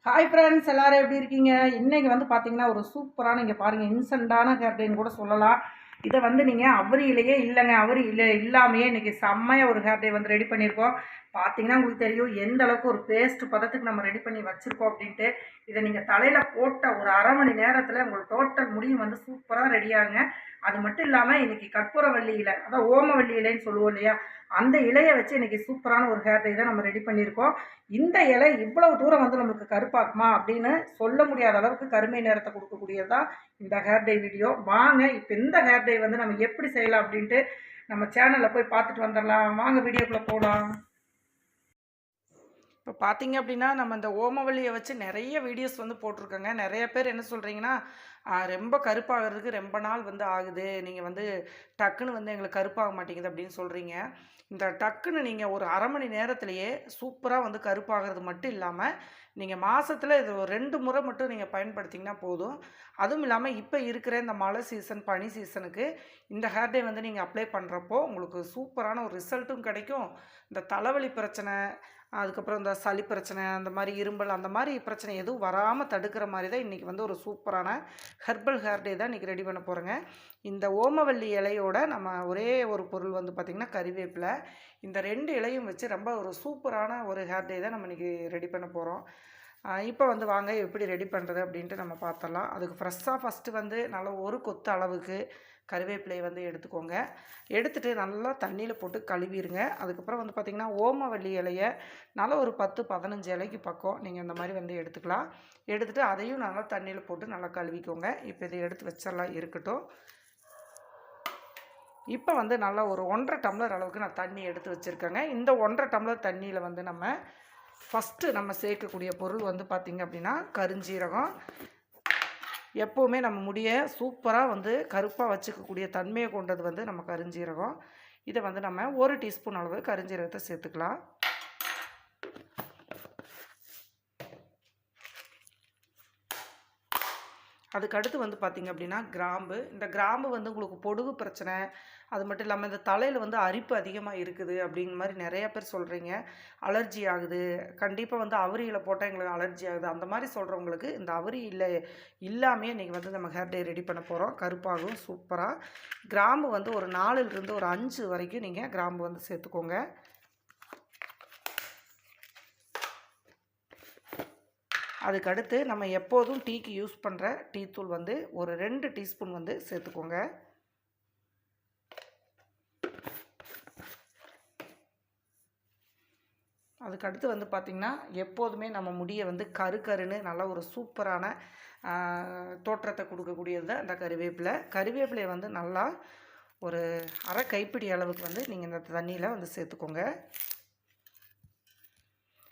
Hi friends, எல்லாரும் எப்படி இருக்கீங்க? இன்னைக்கு வந்து பார்த்தீங்கன்னா ஒரு சூப்பரான இங்கே பாருங்கள் இன்ஸ்டண்ட்டான ஹேர் டைன்னு கூட சொல்லலாம். இதை வந்து நீங்கள் அவரியிலேயே இல்லைங்க, அவரி இல்லை இல்லாமையே இன்றைக்கி செம்மையாக ஒரு ஹேர் டை வந்து ரெடி பண்ணியிருக்கோம். பார்த்தீங்கன்னா உங்களுக்கு தெரியும் எந்த அளவுக்கு ஒரு பேஸ்ட் பதத்துக்கு நம்ம ரெடி பண்ணி வச்சுருக்கோம் அப்படின்ட்டு. இதை நீங்கள் தலையில் போட்ட ஒரு அரை மணி நேரத்தில் உங்களுக்கு டோட்டல் முடியும் வந்து சூப்பராக ரெடி ஆகுங்க. அது மட்டும் இல்லாமல் இன்றைக்கி கற்பூரவள்ளி இலை, அதான் ஓமவள்ளி இலைன்னு சொல்லுவோம் இல்லையா, அந்த இலையை வச்சு இன்றைக்கி சூப்பரான ஒரு ஹேர் டை தான் நம்ம ரெடி பண்ணியிருக்கோம். இந்த இலை இவ்வளவு தூரம் வந்து நம்மளுக்கு கருப்பாக்குமா அப்படின்னு சொல்ல முடியாத அளவுக்கு கருமை நேரத்தை கொடுக்கக்கூடியது தான் இந்த ஹேர் டை வீடியோ. வாங்க இப்போ இந்த ஹேர் டை வந்து நம்ம எப்படி செய்யலாம் அப்படின்ட்டு நம்ம சேனலில் போய் பார்த்துட்டு வந்துடலாம். வாங்க வீடியோக்குள்ளே போகலாம். இப்போ பார்த்தீங்க அப்படின்னா நம்ம இந்த ஓமவல்லியை வச்சு நிறைய வீடியோஸ் வந்து போட்டிருக்கோங்க. நிறைய பேர் என்ன சொல்கிறீங்கன்னா, ரொம்ப கருப்பாகிறதுக்கு ரொம்ப நாள் வந்து ஆகுது, நீங்கள் வந்து டக்குன்னு வந்து எங்களுக்கு கருப்பாக மாட்டேங்குது அப்படின்னு சொல்கிறீங்க. இந்த டக்குன்னு நீங்கள் ஒரு அரை மணி நேரத்திலேயே சூப்பராக வந்து கருப்பாகிறது மட்டும் இல்லாமல், நீங்கள் மாதத்தில் இது ஒரு 2 முறை மட்டும் நீங்கள் பயன்படுத்திங்கன்னா போதும். அதுவும் இல்லாமல் இப்போ இருக்கிற இந்த மழை சீசன், பனி சீசனுக்கு இந்த ஹேர் டை வந்து நீங்கள் அப்ளை பண்ணுறப்போ உங்களுக்கு சூப்பரான ஒரு ரிசல்ட்டும் கிடைக்கும். இந்த தலைவலி பிரச்சனை, அதுக்கப்புறம் இந்த சளி பிரச்சனை, அந்த மாதிரி இரும்பல், அந்த மாதிரி பிரச்சனை எதுவும் வராமல் தடுக்கிற மாதிரி தான் இன்றைக்கி வந்து ஒரு சூப்பரான ஹெர்பல் ஹேர் டே தான் இன்றைக்கி ரெடி பண்ண போகிறேங்க. இந்த ஓமவல்லி இலையோட நம்ம ஒரே ஒரு பொருள் வந்து பார்த்திங்கன்னா கறிவேப்பிலை. இந்த 2 இலையும் வச்சு ரொம்ப ஒரு சூப்பரான ஒரு ஹேர் டே தான் நம்ம இன்றைக்கி ரெடி பண்ண போகிறோம். இப்போ வந்து வாங்க எப்படி ரெடி பண்ணுறது அப்படின்ட்டு நம்ம பார்த்துடலாம். அதுக்கு ஃப்ரெஷ்ஷாக ஃபஸ்ட்டு வந்து நல்லா ஒரு கொத்து அளவுக்கு கருவேப்பிலையை வந்து எடுத்துக்கோங்க. எடுத்துகிட்டு நல்லா தண்ணியில் போட்டு கழுவிடுங்க. அதுக்கப்புறம் வந்து பார்த்திங்கன்னா ஓமவல்லி இலையை நல்லா ஒரு 10-15 இலைக்கு பக்கம் நீங்கள் இந்த மாதிரி வந்து எடுத்துக்கலாம். எடுத்துகிட்டு அதையும் நல்லா தண்ணியில் போட்டு நல்லா கழுவிக்கோங்க. இப்போ இதை எடுத்து வச்சிடலாம், இருக்கட்டும். இப்போ வந்து நல்லா ஒரு 1.5 டம்ளர் அளவுக்கு நான் தண்ணி எடுத்து வச்சுருக்கேங்க. இந்த 1.5 டம்ளர் தண்ணியில் வந்து நம்ம ஃபஸ்ட்டு நம்ம சேர்க்கக்கூடிய பொருள் வந்து பார்த்திங்க அப்படின்னா கருஞ்சீரகம். எப்போவுமே நம்ம முடிய சூப்பராக வந்து கருப்பாக வச்சுக்கக்கூடிய தன்மையை கொண்டது வந்து நம்ம கருஞ்சீரகம். இதை வந்து நம்ம 1 டீஸ்பூன் அளவு கருஞ்சீரகத்தை சேர்த்துக்கலாம். அதுக்கடுத்து வந்து பார்த்திங்க அப்படின்னா கிராம்பு. இந்த கிராம்பு வந்து உங்களுக்கு பொடுகு பிரச்சனை, அது மட்டும் இல்லாமல் இந்த தலையில் வந்து அரிப்பு அதிகமாக இருக்குது அப்படிங்கிற மாதிரி நிறையா பேர் சொல்கிறீங்க. அலர்ஜி ஆகுது, கண்டிப்பாக வந்து அவரியில் போட்டால் எங்களுக்கு அலர்ஜி ஆகுது, அந்த மாதிரி சொல்கிறவங்களுக்கு இந்த அவரி இல்லாமே இன்றைக்கி வந்து நம்ம ஹேர் டை ரெடி பண்ண போகிறோம். கருப்பாகும் சூப்பராக. கிராம்பு வந்து ஒரு 4லிருந்து ஒரு 5 வரைக்கும் நீங்கள் கிராம்பு வந்து சேர்த்துக்கோங்க. அதுக்கடுத்து நம்ம எப்போதும் டீக்கு யூஸ் பண்ணுற டீ தூள் வந்து ஒரு 2 டீஸ்பூன் வந்து சேர்த்துக்கோங்க. அதுக்கடுத்து வந்து பார்த்திங்கன்னா எப்போதுமே நம்ம முடியை வந்து கருன்னு நல்லா ஒரு சூப்பரான தோற்றத்தை கொடுக்கக்கூடியது தான் இந்த கருவேப்பிலை. கருவேப்பிலையை வந்து நல்லா ஒரு அரை கைப்பிடி அளவுக்கு வந்து நீங்கள் இந்த தண்ணியில் வந்து சேர்த்துக்கோங்க.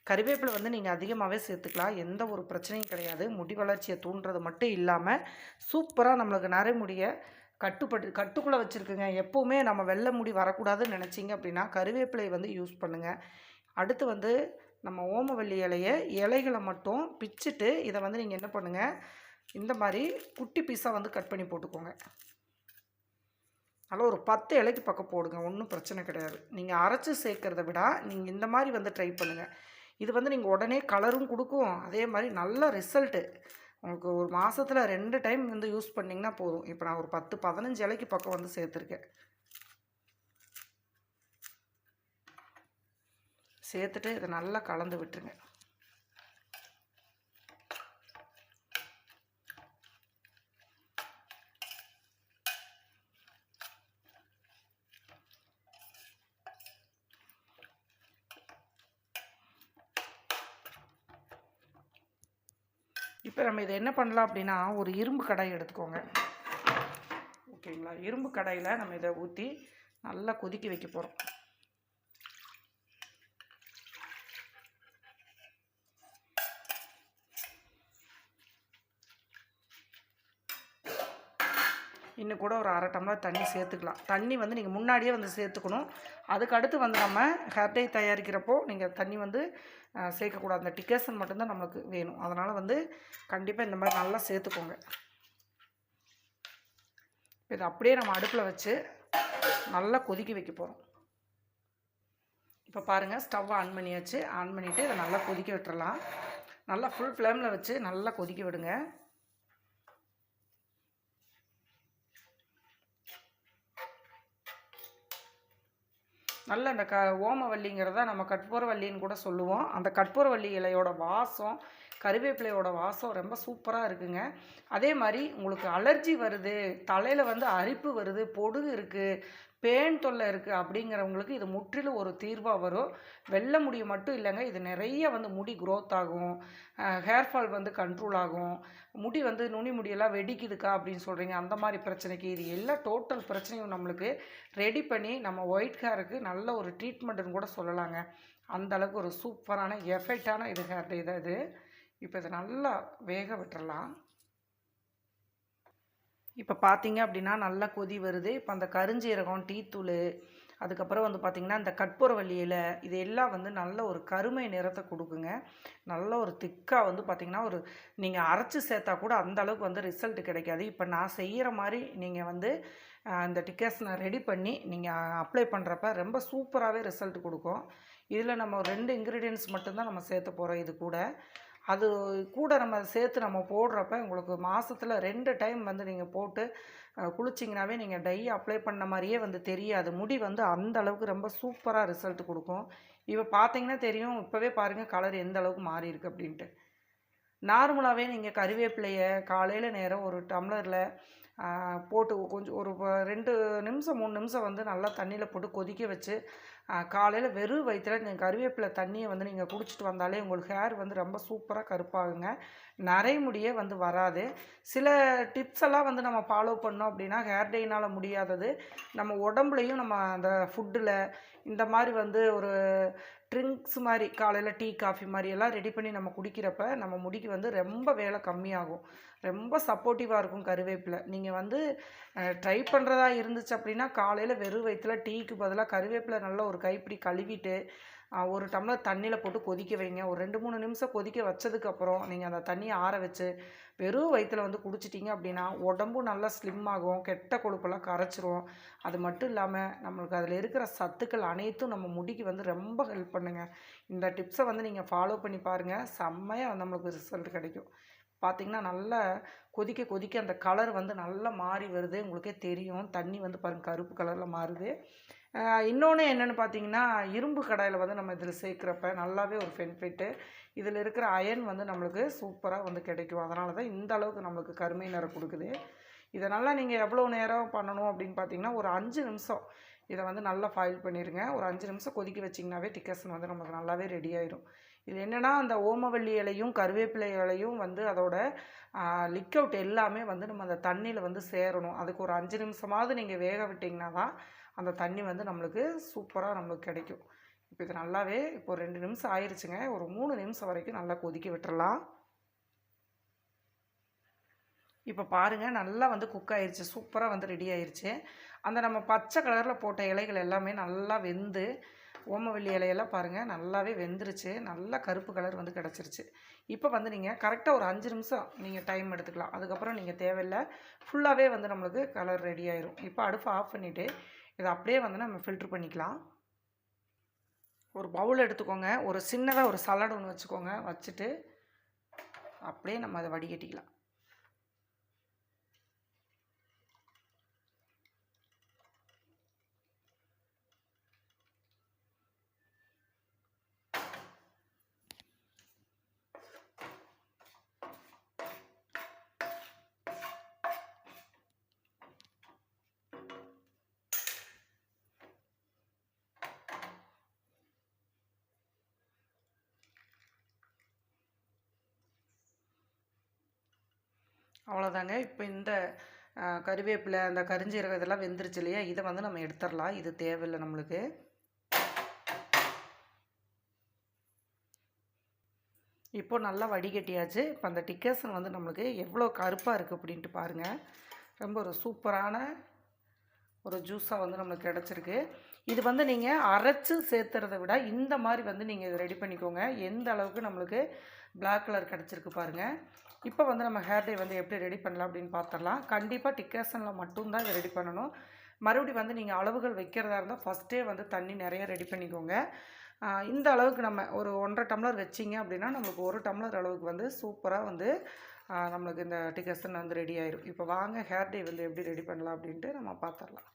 கறிவேப்பிலை வந்து நீங்கள் அதிகமாகவே சேர்த்துக்கலாம், எந்த ஒரு பிரச்சனையும் கிடையாது. முடி வளர்ச்சியை தூண்டுறது மட்டும் இல்லாமல் சூப்பராக நம்மளுக்கு நரைமுடியை கட்டுக்குள்ளே வச்சுருக்குங்க. எப்போவுமே நம்ம வெள்ளை முடி வரக்கூடாதுன்னு நினச்சிங்க அப்படின்னா கறிவேப்பிலை வந்து யூஸ் பண்ணுங்கள். அடுத்து வந்து நம்ம ஓமவல்லி இலைகளை மட்டும் பிச்சுட்டு இதை வந்து நீங்கள் என்ன பண்ணுங்கள், இந்த மாதிரி குட்டி பீஸாக வந்து கட் பண்ணி போட்டுக்கோங்க. நல்லா ஒரு 10 இலைக்கு பக்கம் போடுங்க, ஒன்றும் பிரச்சனை கிடையாது. நீங்கள் அரைச்சி சேர்க்குறத விட நீங்கள் இந்த மாதிரி வந்து ட்ரை பண்ணுங்கள். இது வந்து நீங்கள் உடனே கலரும் கொடுக்கும், அதே மாதிரி நல்ல ரிசல்ட்டு உங்களுக்கு. ஒரு மாதத்தில் 2 டைம் வந்து யூஸ் பண்ணிங்கன்னா போதும். இப்போ நான் ஒரு 10-15 இலைக்கு பக்கம் வந்து சேர்த்துருக்கேன். சேர்த்துட்டு இதை நல்லா கலந்து விட்டுருங்க. இப்போ நம்ம இதை என்ன பண்ணலாம் அப்படின்னா, ஒரு இரும்பு கடாய் எடுத்துக்கோங்க, ஓகேங்களா? இரும்பு கடாயில் நம்ம இதை ஊற்றி நல்லா கொதிக்க வைக்க போகிறோம். இன்னும் கூட ஒரு அரை டம்ளர் தண்ணி சேர்த்துக்கலாம். தண்ணி வந்து நீங்கள் முன்னாடியே வந்து சேர்த்துக்கணும். அதுக்கடுத்து வந்து நம்ம ஹேர் டை தயாரிக்கிறப்போ நீங்கள் தண்ணி வந்து சேர்க்கக்கூடாது. அந்த டிகேஷன் மட்டும்தான் நம்மளுக்கு வேணும். அதனால் வந்து கண்டிப்பாக இந்த மாதிரி நல்லா சேர்த்துக்கோங்க. இதை அப்படியே நம்ம அடுப்பில் வச்சு நல்லா கொதிக்க வைக்க போகிறோம். இப்போ பாருங்கள், ஸ்டவ் ஆன் பண்ணியாச்சு. ஆன் பண்ணிவிட்டு இதை நல்லா கொதிக்க விட்டுறலாம். நல்லா ஃபுல் ஃப்ளேமில் வச்சு நல்லா கொதிக்க விடுங்க. நல்ல அந்த ஓமவல்லிங்கிறத நம்ம கற்பூரவல்லின்னு கூட சொல்லுவோம். அந்த கற்பூரவல்லி இலையோட வாசம், கறிவேப்பிலையோட வாசம் ரொம்ப சூப்பராக இருக்குங்க. அதே மாதிரி உங்களுக்கு அலர்ஜி வருது, தலையில் வந்து அரிப்பு வருது, பொடுகு இருக்குது, பேன் தொல்லை இருக்குது அப்படிங்கிறவங்களுக்கு இது முற்றிலும் ஒரு தீர்வாக வரும். வெள்ளை முடி மட்டும் இல்லைங்க, இது நிறைய வந்து முடி க்ரோத் ஆகும், ஹேர் ஃபால் வந்து கண்ட்ரோல் ஆகும், முடி வந்து நுனி முடியெல்லாம் வெடிக்குதுக்கா அப்படின்னு சொல்கிறீங்க, அந்த மாதிரி பிரச்சனைக்கு இது எல்லா டோட்டல் பிரச்சனையும் நம்மளுக்கு ரெடி பண்ணி நம்ம ஒயிட் ஹேருக்கு நல்ல ஒரு ட்ரீட்மெண்ட்டுன்னு கூட சொல்லலாங்க. அந்தளவுக்கு ஒரு சூப்பரான எஃபெக்டான இது ஹேர் டே தான் இது. இப்போ இதை நல்லா வேக விட்டுறலாம். இப்போ பார்த்தீங்க அப்படின்னா நல்லா கொதி வருது. இப்போ அந்த கருஞ்சீரகம், டீத்தூள், அதுக்கப்புறம் வந்து பார்த்திங்கன்னா இந்த கற்பூரவல்லி இலை, இது எல்லாம் வந்து நல்ல ஒரு கருமை நிறத்தை கொடுக்குங்க. நல்ல ஒரு திக்காக வந்து பார்த்திங்கன்னா ஒரு நீங்கள் அரைச்சி சேர்த்தா கூட அந்த அளவுக்கு வந்து ரிசல்ட் கிடைக்காது. இப்போ நான் செய்கிற மாதிரி நீங்கள் வந்து இந்த டிகாஷனை ரெடி பண்ணி நீங்கள் அப்ளை பண்ணுறப்ப ரொம்ப சூப்பராகவே ரிசல்ட் கொடுக்கும். இதில் நம்ம 2 இன்க்ரீடியன்ட்ஸ் மட்டும்தான் நம்ம சேர்த்த போகிறோம். இது கூட அது கூட நம்ம சேர்த்து நம்ம போடுறப்ப உங்களுக்கு மாதத்தில் 2 டைம் வந்து நீங்கள் போட்டு குளிச்சிங்கனாவே நீங்கள் டை அப்ளை பண்ண மாதிரியே வந்து தெரியாது. முடி வந்து அந்த அளவுக்கு ரொம்ப சூப்பராக ரிசல்ட் கொடுக்கும். இப்போ பார்த்தீங்கன்னா தெரியும், இப்போவே பாருங்கள் கலர் எந்த அளவுக்கு மாறி இருக்குது அப்படின்ட்டு. நார்மலாகவே நீங்கள் கறிவேப்பிலையை காலையில் நேரம் ஒரு டம்ளரில் போட்டு கொஞ்சம் ஒரு 2 நிமிஷம் 3 நிமிஷம் வந்து நல்லா தண்ணியில் போட்டு கொதிக்க வச்சு காலையில் வெறும் வயிற்றில் நீங்கள் கறிவேப்பிலை தண்ணியை வந்து நீங்கள் குடிச்சிட்டு வந்தாலே உங்களுக்கு ஹேர் வந்து ரொம்ப சூப்பராக கருப்பாகுங்க. நரைமுடியே வந்து வராது. சில டிப்ஸ் எல்லாம் வந்து நம்ம ஃபாலோ பண்ணோம் அப்படின்னா ஹேர் டேனால் முடியாதது நம்ம உடம்புலையும் நம்ம அந்த ஃபுட்டில் இந்த மாதிரி வந்து ஒரு ட்ரிங்க்ஸ் மாதிரி காலையில் டீ காஃபி மாதிரி எல்லாம் ரெடி பண்ணி நம்ம குடிக்கிறப்ப நம்ம முடிக்கு வந்து ரொம்ப வேலை கம்மியாகும். ரொம்ப சப்போர்ட்டிவாக இருக்கும் கருவேப்பிலை. நீங்கள் வந்து ட்ரை பண்ணுறதா இருந்துச்சு அப்படின்னா காலையில் வெறும் வயிற்றில் டீக்கு பதிலாக கருவேப்பிலை நல்லா ஒரு கைப்பிடி கழுவிட்டு ஒரு டம்ளர் தண்ணியில் போட்டு கொதிக்க வைங்க. ஒரு 2-3 நிமிஷம் கொதிக்க வச்சதுக்கப்புறம் நீங்கள் அந்த தண்ணியை ஆற வச்சு வெறும் வயிற்றில் வந்து குடிச்சிட்டிங்க அப்படின்னா உடம்பும் நல்லா ஸ்லிம் ஆகும், கெட்ட கொழுப்பெல்லாம் கரைச்சிரும். அது மட்டும் இல்லாமல் நம்மளுக்கு அதில் இருக்கிற சத்துக்கள் அனைத்தும் நம்ம முடிக்கு வந்து ரொம்ப ஹெல்ப் பண்ணுங்க. இந்த டிப்ஸை வந்து நீங்கள் ஃபாலோ பண்ணி பாருங்கள், செம்மையாக நம்மளுக்கு ரிசல்ட் கிடைக்கும். பார்த்திங்கன்னா நல்லா கொதிக்க கொதிக்க அந்த கலர் வந்து நல்லா மாறி வருது, உங்களுக்கே தெரியும். தண்ணி வந்து பாருங்கள் கருப்பு கலரில் மாறுது. இன்னொன்று என்னென்னு பார்த்தீங்கன்னா, இரும்பு கடாயில் வந்து நம்ம இதில் சேர்க்குறப்ப நல்லாவே ஒரு பெனிஃபிட்டு. இதில் இருக்கிற அயன் வந்து நம்மளுக்கு சூப்பராக வந்து கிடைக்கும். அதனால தான் இந்த அளவுக்கு நம்மளுக்கு கருமை நிறம் கொடுக்குது. இதை நல்லா நீங்கள் எவ்வளோ நேரம் பண்ணணும் அப்படின்னு பார்த்தீங்கன்னா, ஒரு 5 நிமிஷம் இதை வந்து நல்லா ஃபாயில் பண்ணிடுங்க. ஒரு 5 நிமிஷம் கொதிக்க வச்சிங்கனாவே டிகாஷன் வந்து நமக்கு நல்லாவே ரெடி ஆயிடும். இது என்னென்னா அந்த ஓமவல்லி இலையும் கருவேப்பிலை இலையும் வந்து அதோட லிக் அவுட் எல்லாமே வந்து நம்ம அந்த தண்ணியில் வந்து சேரணும். அதுக்கு ஒரு 5 நிமிஷமாவது நீங்கள் வேக விட்டிங்கன்னா தான் அந்த தண்ணி வந்து நம்மளுக்கு சூப்பராக நம்மளுக்கு கிடைக்கும். இப்போ இது நல்லாவே இப்போ 2 நிமிஷம் ஆயிடுச்சுங்க. ஒரு 3 நிமிஷம் வரைக்கும் நல்லா கொதிக்க விட்டுறலாம். இப்போ பாருங்கள் நல்லா வந்து குக் ஆயிடுச்சு, சூப்பராக வந்து ரெடி ஆயிடுச்சு. அந்த நம்ம பச்சை கலரில் போட்ட இலைகள் எல்லாமே நல்லா வெந்து ஓமவல்லி இலையெல்லாம் பாருங்கள் நல்லாவே வெந்துருச்சு, நல்லா கருப்பு கலர் வந்து கிடச்சிருச்சு. இப்போ வந்து நீங்கள் கரெக்டாக ஒரு 5 நிமிஷம் நீங்கள் டைம் எடுத்துக்கலாம். அதுக்கப்புறம் நீங்கள் தேவையில்லை, ஃபுல்லாகவே வந்து நம்மளுக்கு கலர் ரெடி ஆயிரும். இப்போ அடுப்பை ஆஃப் பண்ணிவிட்டு இதை அப்படியே வந்து நம்ம ஃபில்ட்ரு பண்ணிக்கலாம். ஒரு பவுல் எடுத்துக்கோங்க, ஒரு சின்னதாக ஒரு சலாட் ஒன்று வச்சுக்கோங்க, வச்சுட்டு அப்படியே நம்ம அதை வடிகட்டிக்கலாம். அவ்வளோதாங்க. இப்போ இந்த கறிவேப்பிலை அந்த கரிஞ்சீரகம் இதெல்லாம் வெந்துருச்சு இல்லையா, இதை வந்து நம்ம எடுத்துடலாம். இது தேவையில்லை நம்மளுக்கு. இப்போ நல்லா வடிகட்டியாச்சு. இப்போ அந்த டிகாஷன் வந்து நம்மளுக்கு எவ்வளோ கருப்பாக இருக்குது அப்படின்ட்டு பாருங்கள். ரொம்ப ஒரு சூப்பரான ஒரு ஜூஸாக வந்து நம்மளுக்கு கிடச்சிருக்கு. இது வந்து நீங்கள் அரைச்சி சேர்த்துறத விட இந்த மாதிரி வந்து நீங்கள் இதை ரெடி பண்ணிக்கோங்க. எந்த அளவுக்கு நம்மளுக்கு பிளாக் கலர் கிடச்சிருக்கு பாருங்கள். இப்போ வந்து நம்ம ஹேர் டே வந்து எப்படி ரெடி பண்ணலாம் அப்படின்னு பார்த்துடலாம். கண்டிப்பாக டிகாஷனில் மட்டும்தான் இதை ரெடி பண்ணணும். மறுபடியும் வந்து நீங்கள் அளவுகள் வைக்கிறதா இருந்தால் ஃபஸ்ட்டே வந்து தண்ணி நிறைய ரெடி பண்ணிக்கோங்க. இந்த அளவுக்கு நம்ம ஒரு 1.5 டம்ளர் வச்சிங்க அப்படின்னா நம்மளுக்கு 1 டம்ளர் அளவுக்கு வந்து சூப்பராக வந்து நம்மளுக்கு இந்த டிகாஷன் வந்து ரெடி ஆயிடும். இப்போ வாங்க ஹேர் டை வந்து எப்படி ரெடி பண்ணலாம் அப்படின்ட்டு நம்ம பார்த்துடலாம்.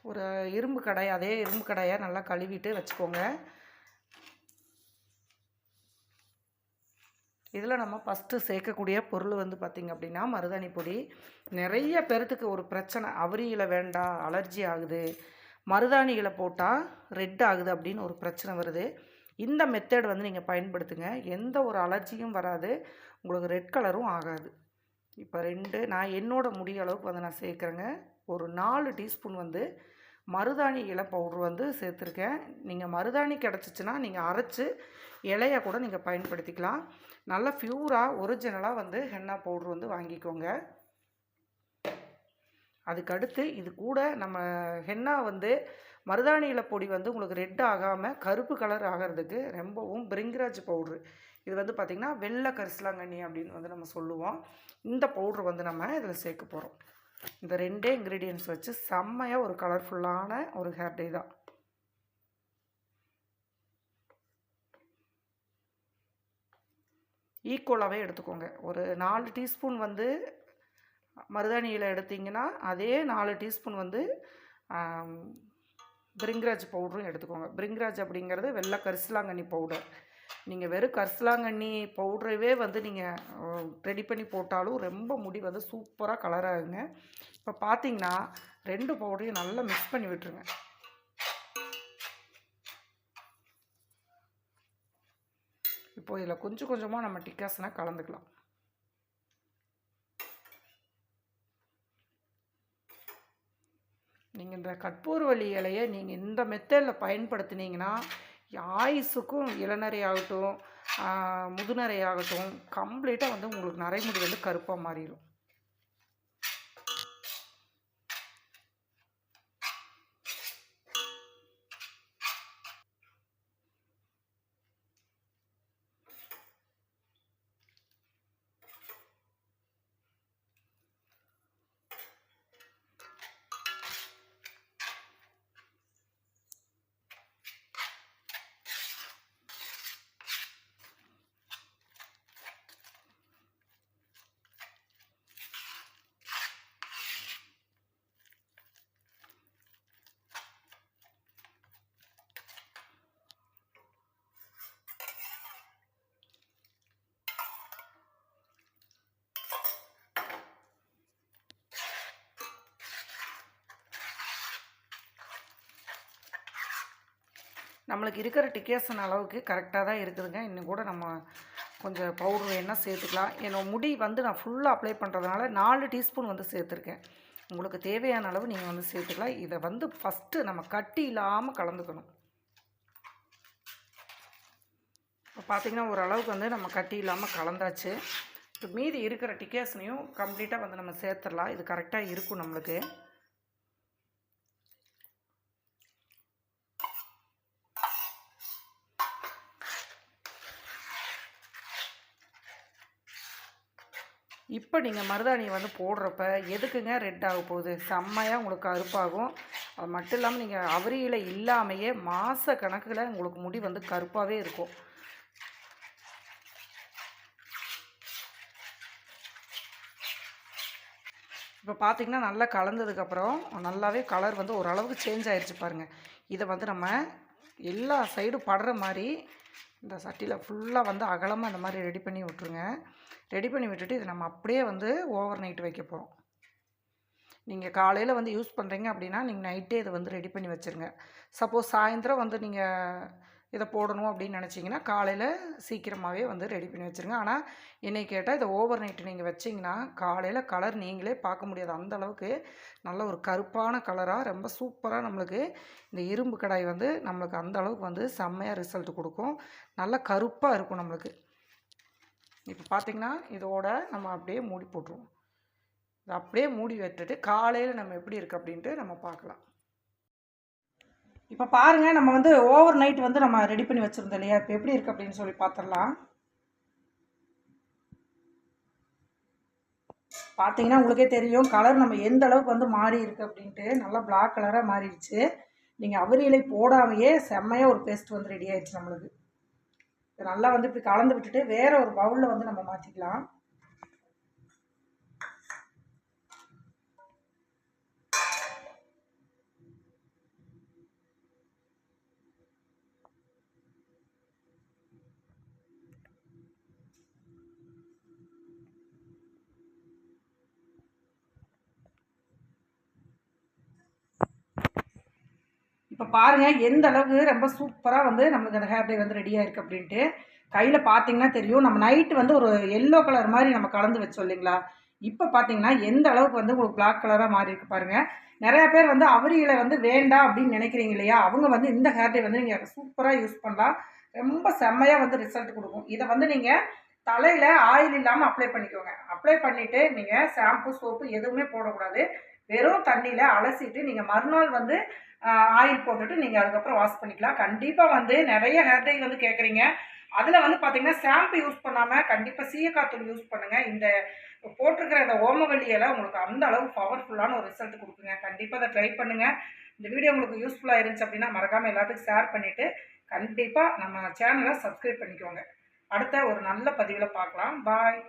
ஒரு இரும்பு கடாய், அதே இரும்பு கடாயை நல்லா கழுவிட்டு வச்சுக்கோங்க. இதில் நம்ம ஃபஸ்ட்டு சேர்க்கக்கூடிய பொருள் வந்து பார்த்திங்க அப்படின்னா மருதாணி பொடி. நிறைய பேர்த்துக்கு ஒரு பிரச்சனை, அவரியில் வேண்டாம், அலர்ஜி ஆகுது, மருதாணிகளை போட்டால் ரெட் ஆகுது அப்படின்னு ஒரு பிரச்சனை வருது. இந்த மெத்தட் வந்து நீங்கள் பயன்படுத்துங்க, எந்த ஒரு அலர்ஜியும் வராது, உங்களுக்கு ரெட் கலரும் ஆகாது. இப்போ நான் என்னோட முடிய அளவுக்கு வந்து நான் சேர்க்குறேங்க. ஒரு 4 டீஸ்பூன் வந்து மருதாணி இலை பவுட்ரு வந்து சேர்த்துருக்கேன். நீங்கள் மருதாணி கிடச்சிச்சின்னா நீங்கள் அரைச்சி இலையை கூட நீங்கள் பயன்படுத்திக்கலாம். நல்லா ப்யூராக ஒரிஜினலாக வந்து ஹென்னா பவுட்ரு வந்து வாங்கிக்கோங்க. அதுக்கடுத்து இது கூட நம்ம ஹென்னா வந்து மருதாணி இலை பொடி வந்து உங்களுக்கு ரெட் ஆகாமல் கருப்பு கலர் ஆகிறதுக்கு ரொம்பவும் பிரிங்கராஜ் பவுட்ரு, இது வந்து பார்த்திங்கன்னா வெள்ளை கரிசலாங்கண்ணி அப்படின்னு வந்து நம்ம சொல்லுவோம். இந்த பவுட்ரு வந்து நம்ம இதில் சேர்க்க போகிறோம். இந்த 2 இன்க்ரீடியன்ட்ஸ் வச்சு செம்மையாக ஒரு கலர்ஃபுல்லான ஒரு ஹேர் டை தான். ஈக்குவலாகவே எடுத்துக்கோங்க. ஒரு 4 டீஸ்பூன் வந்து மருதாணியில் எடுத்திங்கன்னா அதே 4 டீஸ்பூன் வந்து பிரிங்கராஜ் பவுடரும் எடுத்துக்கோங்க. பிரிங்கராஜ் அப்படிங்கிறது வெள்ளை கரிசலாங்கண்ணி பவுடர். நீங்கள் வெறும் கரிசலாங்கண்ணி பவுடரவே வந்து நீங்கள் ரெடி பண்ணி போட்டாலும் ரொம்ப முடி வந்து சூப்பராக கலராகுங்க. இப்போ பார்த்தீங்கன்னா 2 பவுடரையும் நல்லா மிக்ஸ் பண்ணி விட்டுருங்க. இப்போ இதில் கொஞ்சம் கொஞ்சமாக நம்ம டிகாஷனை கலந்துக்கலாம். நீங்கள் இந்த கற்பூரவள்ளி இலையை நீங்கள் இந்த மெத்தடில் பயன்படுத்தினீங்கன்னா ஆயுசுக்கும் இளநரை ஆகட்டும், முதுநரை ஆகட்டும், கம்ப்ளீட்டாக வந்து உங்களுக்கு நரைமுடி வந்து கருப்பாக மாறிடும். நம்மளுக்கு இருக்கிற டிகாஷன் அளவுக்கு கரெக்டாக தான் இருக்குதுங்க. இன்னும் கூட நம்ம கொஞ்சம் பவுட்ரு வேணால் சேர்த்துக்கலாம். என்னோட முடி வந்து நான் ஃபுல்லாக அப்ளை பண்ணுறதுனால 4 டீஸ்பூன் வந்து சேர்த்துருக்கேன். உங்களுக்கு தேவையான அளவு நீங்கள் வந்து சேர்த்துக்கலாம். இதை வந்து ஃபஸ்ட்டு நம்ம கட்டி இல்லாமல் கலந்துக்கணும். இப்போ பார்த்திங்கன்னா ஓரளவுக்கு வந்து நம்ம கட்டி இல்லாமல் கலந்தாச்சு. இப்போ மீதி இருக்கிற டிகாஷனையும் கம்ப்ளீட்டாக வந்து நம்ம சேர்த்துடலாம். இது கரெக்டாக இருக்கும் நம்மளுக்கு. இப்போ நீங்கள் மருதாணியை வந்து போடுறப்ப எதுக்குங்க ரெட் ஆக போகுது, செம்மையாக உங்களுக்கு கருப்பாகும். அது மட்டும் இல்லாமல் நீங்கள் அவரியில் இல்லாமையே மாத கணக்கில் உங்களுக்கு முடி வந்து கருப்பாகவே இருக்கும். இப்போ பார்த்திங்கன்னா நல்லா கலந்ததுக்கப்புறம் நல்லாவே கலர் வந்து ஓரளவுக்கு சேஞ்ச் ஆகிடுச்சு பாருங்கள். இதை வந்து நம்ம எல்லா சைடும் படுற மாதிரி இந்த சட்டியில் ஃபுல்லாக வந்து அகலமாக இந்த மாதிரி ரெடி பண்ணி விட்ருங்க. ரெடி பண்ணி விட்டுட்டு இதை நம்ம அப்படியே வந்து ஓவர் நைட் வைக்க போகிறோம். நீங்கள் காலையில் வந்து யூஸ் பண்ணுறீங்க அப்படின்னா நீங்கள் நைட்டே இதை வந்து ரெடி பண்ணி வச்சுருங்க. சப்போஸ் சாயந்தரம் வந்து நீங்கள் இதை போடணும் அப்படின்னு நினச்சிங்கன்னா காலையில் சீக்கிரமாகவே வந்து ரெடி பண்ணி வச்சுருங்க. ஆனால் என்னை கேட்டால் இதை ஓவர் நைட்டு நீங்கள் வச்சிங்கன்னா காலையில் கலர் நீங்களே பார்க்க முடியாது. அந்தளவுக்கு நல்ல ஒரு கருப்பான கலராக ரொம்ப சூப்பராக நம்மளுக்கு இந்த இரும்பு கடாய் வந்து நம்மளுக்கு அந்த அளவுக்கு வந்து செம்மையாக ரிசல்ட் கொடுக்கும். நல்லா கருப்பாக இருக்கும் நம்மளுக்கு. இப்போ பார்த்திங்கன்னா இதோட நம்ம அப்படியே மூடி போட்டுருவோம். இதை அப்படியே மூடி வச்சுட்டு காலையில் நம்ம எப்படி இருக்குது அப்படின்ட்டு நம்ம பார்க்கலாம். இப்போ பாருங்கள், நம்ம வந்து ஓவர் நைட் வந்து நம்ம ரெடி பண்ணி வச்சுருந்தோம் இல்லையா, இப்போ எப்படி இருக்குது அப்படின்னு சொல்லி பார்த்துடலாம். பார்த்தீங்கன்னா உங்களுக்கே தெரியும் கலர் நம்ம எந்த அளவுக்கு வந்து மாறி இருக்குது அப்படின்ட்டு. நல்லா பிளாக் கலராக மாறிடுச்சு. நீங்கள் அவரி இலை போடாமையே செம்மையாக ஒரு பேஸ்ட் வந்து ரெடி ஆயிடுச்சு நம்மளுக்கு. இதை நல்லா வந்து இப்படி கலந்து விட்டுட்டு வேற ஒரு பவுலில் வந்து நம்ம மாற்றிக்கலாம். இப்போ பாருங்கள் எந்த அளவுக்கு ரொம்ப சூப்பராக வந்து நம்மளுக்கு அந்த ஹேர் டை வந்து ரெடியாக இருக்குது அப்படின்ட்டு. கையில் பார்த்தீங்கன்னா தெரியும். நம்ம நைட்டு வந்து ஒரு எல்லோ கலர் மாதிரி நம்ம கலந்து வச்சோம் இல்லைங்களா? இப்போ பார்த்தீங்கன்னா எந்த அளவுக்கு வந்து உங்களுக்கு பிளாக் கலராக மாறி இருக்கு பாருங்கள். நிறையா பேர் வந்து அவரி இலை வந்து வேண்டாம் அப்படின்னு நினைக்கிறீங்க இல்லையா? அவங்க வந்து இந்த ஹேர் டை வந்து நீங்கள் சூப்பராக யூஸ் பண்ணலாம். ரொம்ப செம்மையாக வந்து ரிசல்ட் கொடுக்கும். இதை வந்து நீங்கள் தலையில் ஆயில் இல்லாமல் அப்ளை பண்ணிக்கோங்க. அப்ளை பண்ணிவிட்டு நீங்கள் ஷாம்பு சோப்பு எதுவுமே போடக்கூடாது. வெறும் தண்ணியில் அலசிட்டு நீங்கள் மறுநாள் வந்து ஆயில் போட்டுட்டு நீங்கள் அதுக்கப்புறம் வாஷ் பண்ணிக்கலாம். கண்டிப்பாக வந்து நிறைய ஹேர் டை வந்து கேட்குறீங்க. அதில் வந்து பார்த்தீங்கன்னா ஷாம்பு யூஸ் பண்ணாமல் கண்டிப்பாக சீயக்காய் தூள் யூஸ் பண்ணுங்கள். இந்த போட்டிருக்கிற இந்த ஓமவல்லி இலை உங்களுக்கு அந்த அளவு பவர்ஃபுல்லான ஒரு ரிசல்ட் கொடுக்குங்க. கண்டிப்பாக அதை ட்ரை பண்ணுங்கள். இந்த வீடியோ உங்களுக்கு யூஸ்ஃபுல்லாக இருந்துச்சு அப்படின்னா மறக்காமல் எல்லாத்துக்கும் ஷேர் பண்ணிவிட்டு கண்டிப்பாக நம்ம சேனலை சப்ஸ்கிரைப் பண்ணிக்கோங்க. அடுத்த ஒரு நல்ல பதிவில் பார்க்கலாம். பாய்.